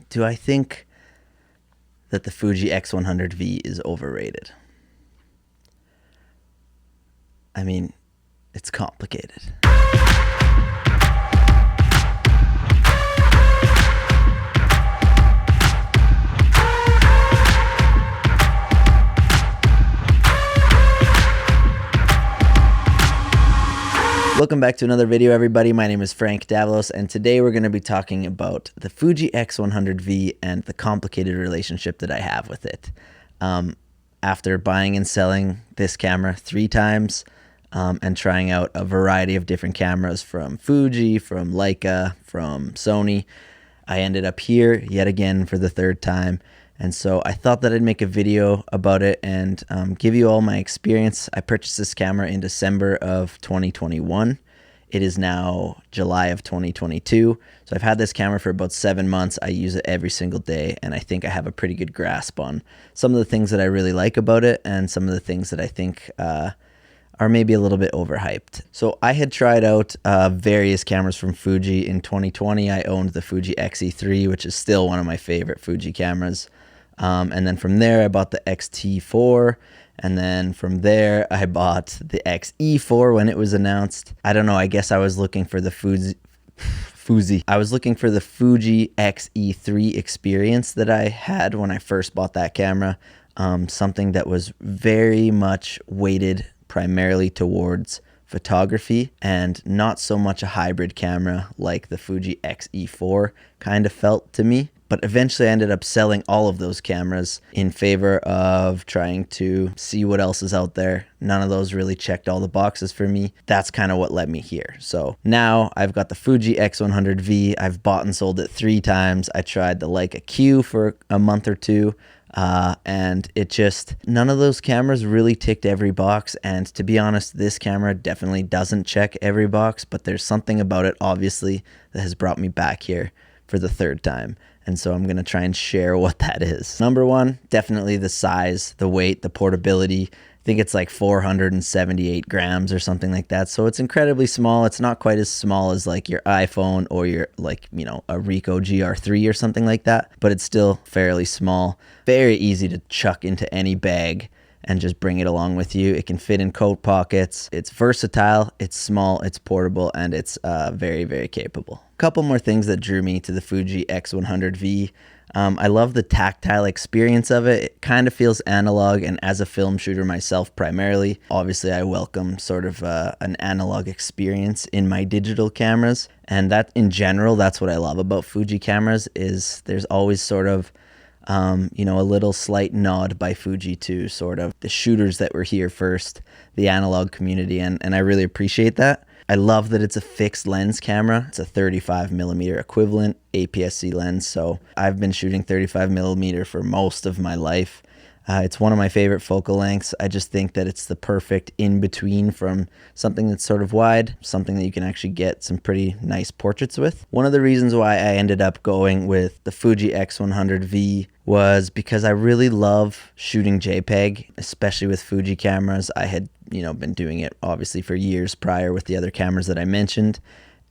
Do I think that the Fuji X100V is overrated? I mean, it's complicated. Welcome back to another video, everybody. My name is Frank Davalos, and today we're going to be talking about the Fuji X100V and the complicated relationship that I have with it. After buying and selling this camera 3 times and trying out a variety of different cameras from Fuji, from Leica, from Sony, I ended up here yet again for the 3rd time. And so I thought that I'd make a video about it and give you all my experience. I purchased this camera in December of 2021. It is now July of 2022. So I've had this camera for about 7 months. I use it every single day, and I think I have a pretty good grasp on some of the things that I really like about it and some of the things that I think are maybe a little bit overhyped. So I had tried out various cameras from Fuji. In 2020, I owned the Fuji X-E3, which is still one of my favorite Fuji cameras. And then from there, I bought the X-T4. And then from there, I bought the X-E4 when it was announced. I don't know, I guess I was looking for the I was looking for the Fuji X-E3 experience that I had when I first bought that camera. Something that was very much weighted primarily towards photography and not so much a hybrid camera like the Fuji X-E4 kind of felt to me. But eventually I ended up selling all of those cameras in favor of trying to see what else is out there. None of those really checked all the boxes for me. That's kind of what led me here. So now I've got the Fuji X100V. I've bought and sold it 3 times. I tried the Leica Q for a month or 2. And it just, none of those cameras really ticked every box. And to be honest, this camera definitely doesn't check every box, but there's something about it, obviously, that has brought me back here for the 3rd time. And so I'm going to try and share what that is. Number 1, definitely the size, the weight, the portability. I think it's like 478 grams or something like that. So it's incredibly small. It's not quite as small as like your iPhone or your a Ricoh GR3 or something like that, but it's still fairly small. Very easy to chuck into any bag and just bring it along with you. It can fit in coat pockets. It's versatile, it's small, it's portable, and it's very, very capable. A couple more things that drew me to the Fuji X100V. I love the tactile experience of it. It kind of feels analog, and as a film shooter myself primarily, obviously I welcome sort of an analog experience in my digital cameras. And that in general, that's what I love about Fuji cameras, is there's always sort of a little slight nod by Fuji to sort of the shooters that were here first, the analog community, and I really appreciate that. I love that it's a fixed lens camera. It's a 35mm equivalent APS-C lens, so I've been shooting 35mm for most of my life. It's one of my favorite focal lengths. I just think that it's the perfect in-between from something that's sort of wide, something that you can actually get some pretty nice portraits with. One of the reasons why I ended up going with the Fuji X100V was because I really love shooting JPEG, especially with Fuji cameras. I had, been doing it obviously for years prior with the other cameras that I mentioned.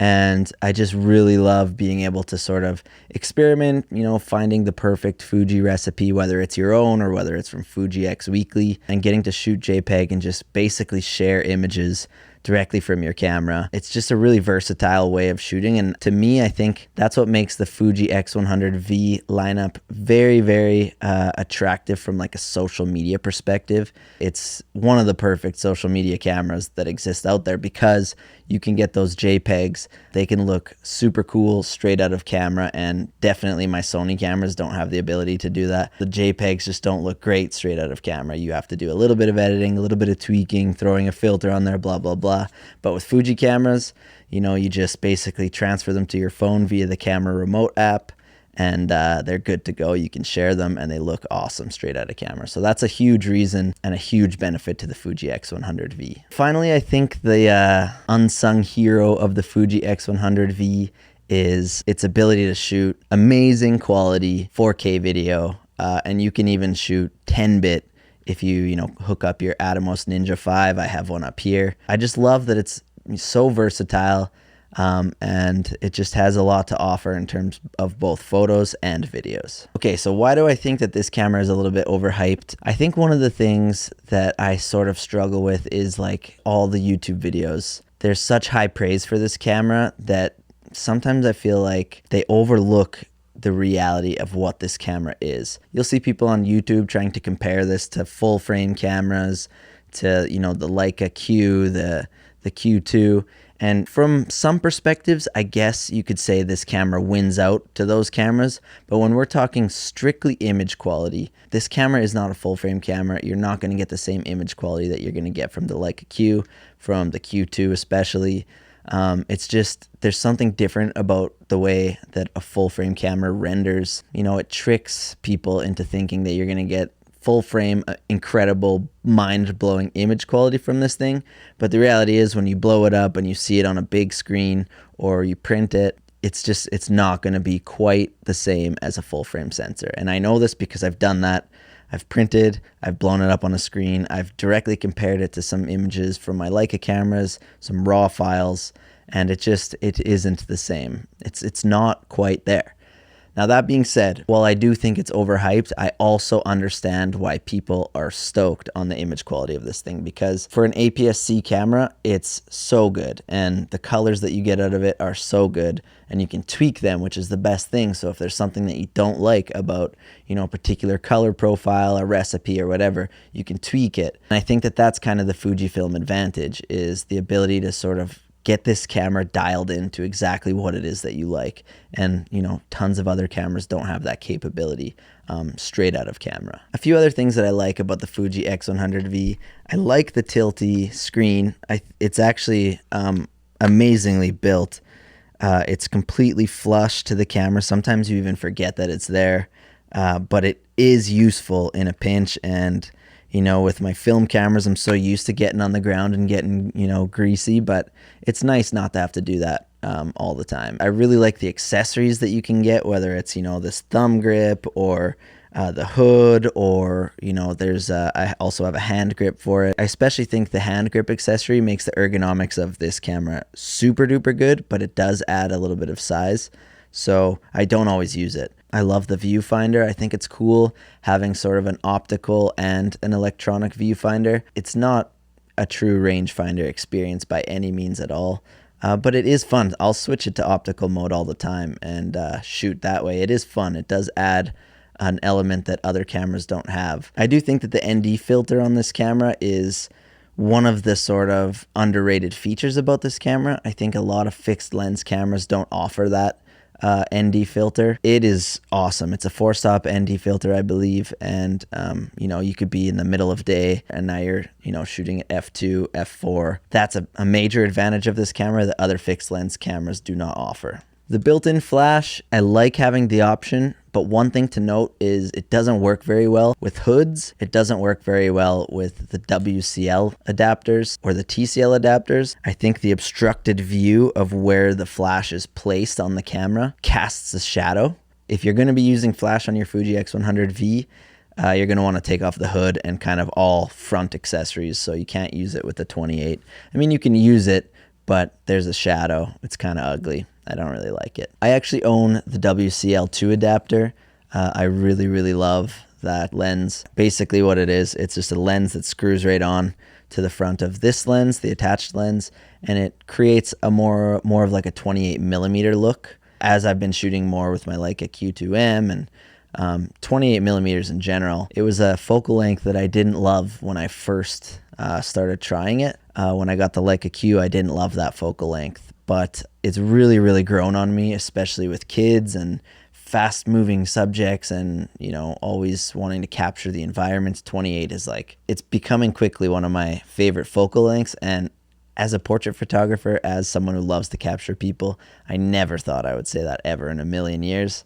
And I just really love being able to sort of experiment, finding the perfect Fuji recipe, whether it's your own or whether it's from Fuji X Weekly, and getting to shoot JPEG and just basically share images directly from your camera. It's just a really versatile way of shooting, and to me, I think that's what makes the Fuji X100V lineup very, very attractive from like a social media perspective. It's one of the perfect social media cameras that exist out there because you can get those JPEGs. They can look super cool straight out of camera, and definitely my Sony cameras don't have the ability to do that. The JPEGs just don't look great straight out of camera. You have to do a little bit of editing, a little bit of tweaking, throwing a filter on there, blah, blah, blah. But with Fuji cameras, you just basically transfer them to your phone via the camera remote app, and they're good to go. You can share them and they look awesome straight out of camera. So that's a huge reason and a huge benefit to the Fuji X100V. Finally, I think the unsung hero of the Fuji X100V is its ability to shoot amazing quality 4K video, and you can even shoot 10-bit if you hook up your Atomos Ninja 5. I have one up here. I just love that it's so versatile. and it just has a lot to offer in terms of both photos and videos. Okay, so why do I think that this camera is a little bit overhyped? I think one of the things that I sort of struggle with is like all the YouTube videos. There's such high praise for this camera that sometimes I feel like they overlook the reality of what this camera is. You'll see people on YouTube trying to compare this to full frame cameras, to, you know, the Leica Q, the Q2. And from some perspectives, I guess you could say this camera wins out to those cameras. But when we're talking strictly image quality, this camera is not a full frame camera. You're not going to get the same image quality that you're going to get from the Leica Q, from the Q2 especially. It's just, there's something different about the way that a full frame camera renders. You know, it tricks people into thinking that you're going to get full frame, incredible, mind-blowing image quality from this thing. But the reality is when you blow it up and you see it on a big screen or you print it, it's not going to be quite the same as a full frame sensor. And I know this because I've done that. I've printed, I've blown it up on a screen, I've directly compared it to some images from my Leica cameras, some raw files, and it isn't the same. It's not quite there. Now, that being said, while I do think it's overhyped, I also understand why people are stoked on the image quality of this thing, because for an APS-C camera, it's so good, and the colors that you get out of it are so good, and you can tweak them, which is the best thing. So if there's something that you don't like about, you know, a particular color profile, a recipe or whatever, you can tweak it. And I think that that's kind of the Fujifilm advantage, is the ability to sort of get this camera dialed into exactly what it is that you like. And, you know, tons of other cameras don't have that capability straight out of camera. A few other things that I like about the Fuji X100V. I like the Tilty screen. It's actually amazingly built. It's completely flush to the camera. Sometimes you even forget that it's there, but it is useful in a pinch. And, you know, with my film cameras, I'm so used to getting on the ground and getting, you know, greasy, but it's nice not to have to do that all the time. I really like the accessories that you can get, whether it's, you know, this thumb grip or the hood, or, you know, I also have a hand grip for it. I especially think the hand grip accessory makes the ergonomics of this camera super duper good, but it does add a little bit of size. So I don't always use it. I love the viewfinder. I think it's cool having sort of an optical and an electronic viewfinder. It's not a true rangefinder experience by any means at all, but it is fun. I'll switch it to optical mode all the time and shoot that way. It is fun. It does add an element that other cameras don't have. I do think that the ND filter on this camera is one of the sort of underrated features about this camera. I think a lot of fixed lens cameras don't offer that ND filter. It is awesome. It's a 4-stop ND filter, I believe, and you know, you could be in the middle of day and now you're, you know, shooting at f2, f4. That's a major advantage of this camera that other fixed lens cameras do not offer. The built-in flash, I like having the option, but one thing to note is it doesn't work very well with hoods. It doesn't work very well with the WCL adapters or the TCL adapters. I think the obstructed view of where the flash is placed on the camera casts a shadow. If you're going to be using flash on your Fuji X100V, you're going to want to take off the hood and kind of all front accessories, so you can't use it with the 28. I mean, you can use it, but there's a shadow. It's kind of ugly. I don't really like it. I actually own the WCL2 adapter. I really, really love that lens. Basically what it is, it's just a lens that screws right on to the front of this lens, the attached lens, and it creates a more of like a 28mm look. As I've been shooting more with my Leica Q2M and 28mm in general, it was a focal length that I didn't love when I first started trying it. When I got the Leica Q, I didn't love that focal length, but it's really, really grown on me, especially with kids and fast moving subjects and, you know, always wanting to capture the environment. 28 is like, it's becoming quickly one of my favorite focal lengths. And as a portrait photographer, as someone who loves to capture people, I never thought I would say that ever in a million years.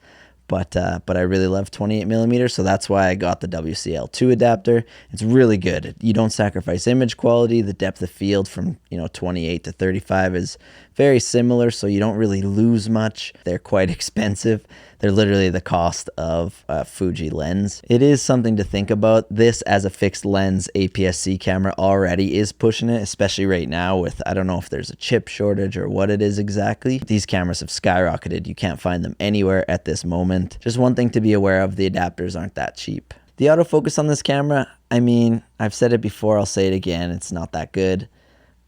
But I really love 28mm, so that's why I got the WCL2 adapter. It's really good. You don't sacrifice image quality. The depth of field from, you know, 28 to 35 is very similar, so you don't really lose much. They're quite expensive. They're literally the cost of a Fuji lens. It is something to think about. This as a fixed lens APS-C camera already is pushing it, especially right now with, I don't know if there's a chip shortage or what it is exactly. These cameras have skyrocketed. You can't find them anywhere at this moment. Just one thing to be aware of, the adapters aren't that cheap. The autofocus on this camera, I mean, I've said it before, I'll say it again, it's not that good.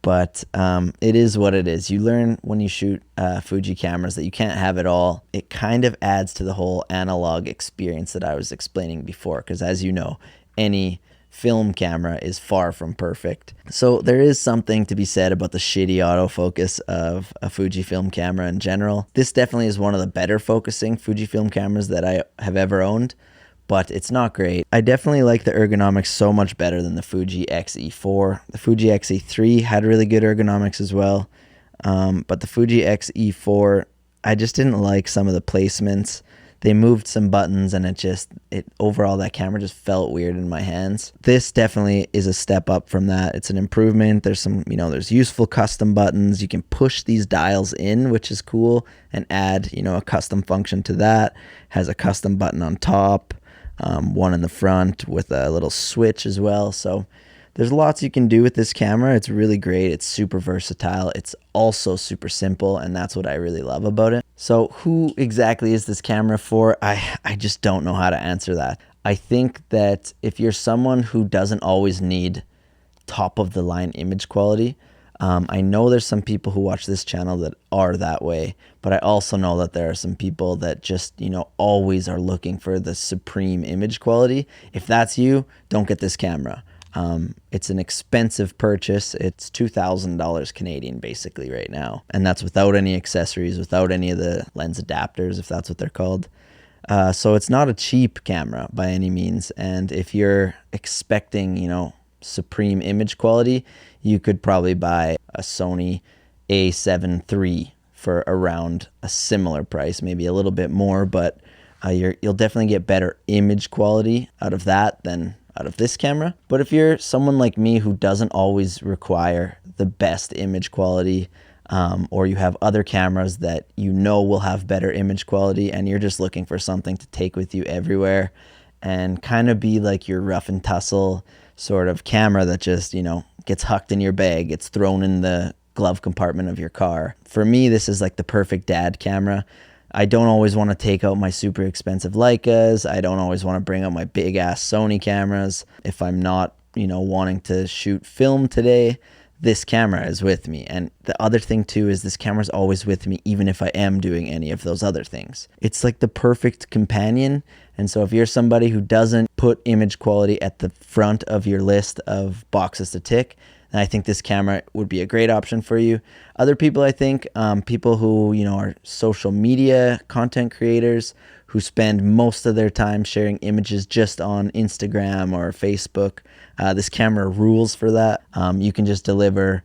But it is what it is. You learn when you shoot Fuji cameras that you can't have it all. It kind of adds to the whole analog experience that I was explaining before, because as you know, any film camera is far from perfect. So there is something to be said about the shitty autofocus of a Fujifilm camera in general. This definitely is one of the better focusing Fujifilm cameras that I have ever owned, but it's not great. I definitely like the ergonomics so much better than the Fuji X-E4. The Fuji X-E3 had really good ergonomics as well, but the Fuji X-E4, I just didn't like some of the placements. They moved some buttons and overall that camera just felt weird in my hands. This definitely is a step up from that. It's an improvement. There's some, there's useful custom buttons. You can push these dials in, which is cool, and add, a custom function to that. Has a custom button on top. One in the front with a little switch as well. So there's lots you can do with this camera. It's really great. It's super versatile. It's also super simple, and that's what I really love about it. So who exactly is this camera for? I just don't know how to answer that. I think that if you're someone who doesn't always need top of the line image quality, I know there's some people who watch this channel that are that way, but I also know that there are some people that just, always are looking for the supreme image quality. If that's you, don't get this camera. It's an expensive purchase. It's $2,000 Canadian basically right now. And that's without any accessories, without any of the lens adapters, if that's what they're called. So it's not a cheap camera by any means. And if you're expecting, supreme image quality, you could probably buy a Sony A7 III for around a similar price, maybe a little bit more, but you'll definitely get better image quality out of that than out of this camera. But if you're someone like me who doesn't always require the best image quality, or you have other cameras that will have better image quality, and you're just looking for something to take with you everywhere and kind of be like your rough and tussle sort of camera that just, gets hucked in your bag, gets thrown in the glove compartment of your car. For me, this is like the perfect dad camera. I don't always want to take out my super expensive Leicas. I don't always want to bring out my big ass Sony cameras. If I'm not, wanting to shoot film today, this camera is with me. And the other thing too is this camera is always with me even if I am doing any of those other things. It's like the perfect companion. And so if you're somebody who doesn't put image quality at the front of your list of boxes to tick, then I think this camera would be a great option for you. Other people, I think, people who, are social media content creators who spend most of their time sharing images just on Instagram or Facebook, this camera rules for that. You can just deliver,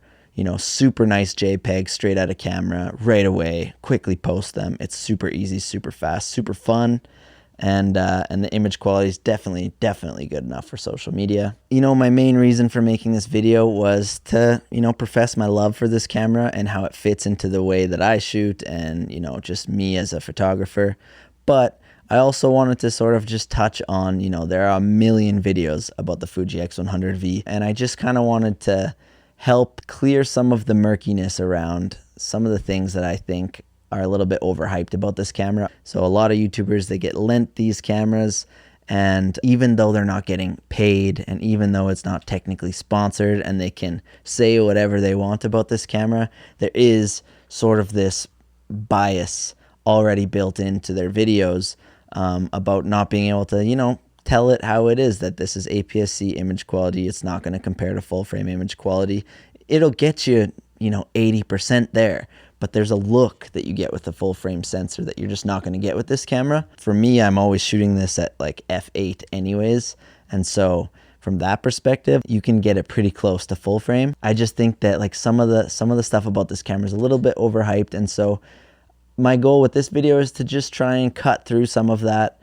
super nice JPEG straight out of camera right away, quickly post them. It's super easy, super fast, super fun. And the image quality is definitely good enough for social media. My main reason for making this video was to, profess my love for this camera and how it fits into the way that I shoot and, just me as a photographer. But I also wanted to sort of just touch on, there are a million videos about the Fuji X100V, and I just kind of wanted to help clear some of the murkiness around some of the things that I think are a little bit overhyped about this camera. So a lot of YouTubers, they get lent these cameras, and even though they're not getting paid, and even though it's not technically sponsored, and they can say whatever they want about this camera, there is sort of this bias already built into their videos about not being able to, tell it how it is, that this is APS-C image quality. It's not going to compare to full frame image quality. It'll get you, 80% there. But there's a look that you get with the full frame sensor that you're just not going to get with this camera. For me, I'm always shooting this at like f8 anyways. And so from that perspective, you can get it pretty close to full frame. I just think that like some of the stuff about this camera is a little bit overhyped. And so my goal with this video is to just try and cut through some of that,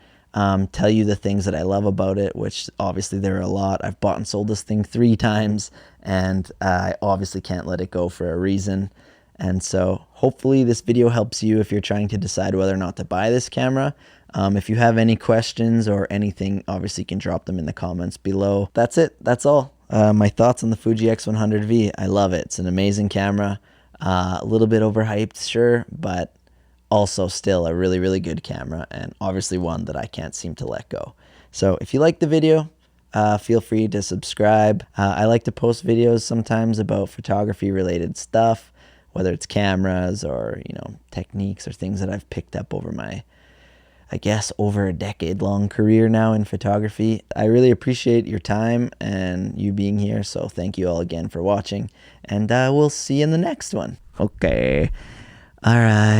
tell you the things that I love about it, which obviously there are a lot. I've bought and sold this thing 3 times, and I obviously can't let it go for a reason. And so hopefully this video helps you if you're trying to decide whether or not to buy this camera. If you have any questions or anything, obviously you can drop them in the comments below. That's it. That's all. My thoughts on the Fuji X100V. I love it. It's an amazing camera. A little bit overhyped, sure, but also still a really, really good camera, and obviously one that I can't seem to let go. So if you like the video, feel free to subscribe. I like to post videos sometimes about photography related stuff, whether it's cameras or, you know, techniques or things that I've picked up over my, I guess, over a decade-long career now in photography. I really appreciate your time and you being here, so thank you all again for watching, and we'll see you in the next one. Okay. All right.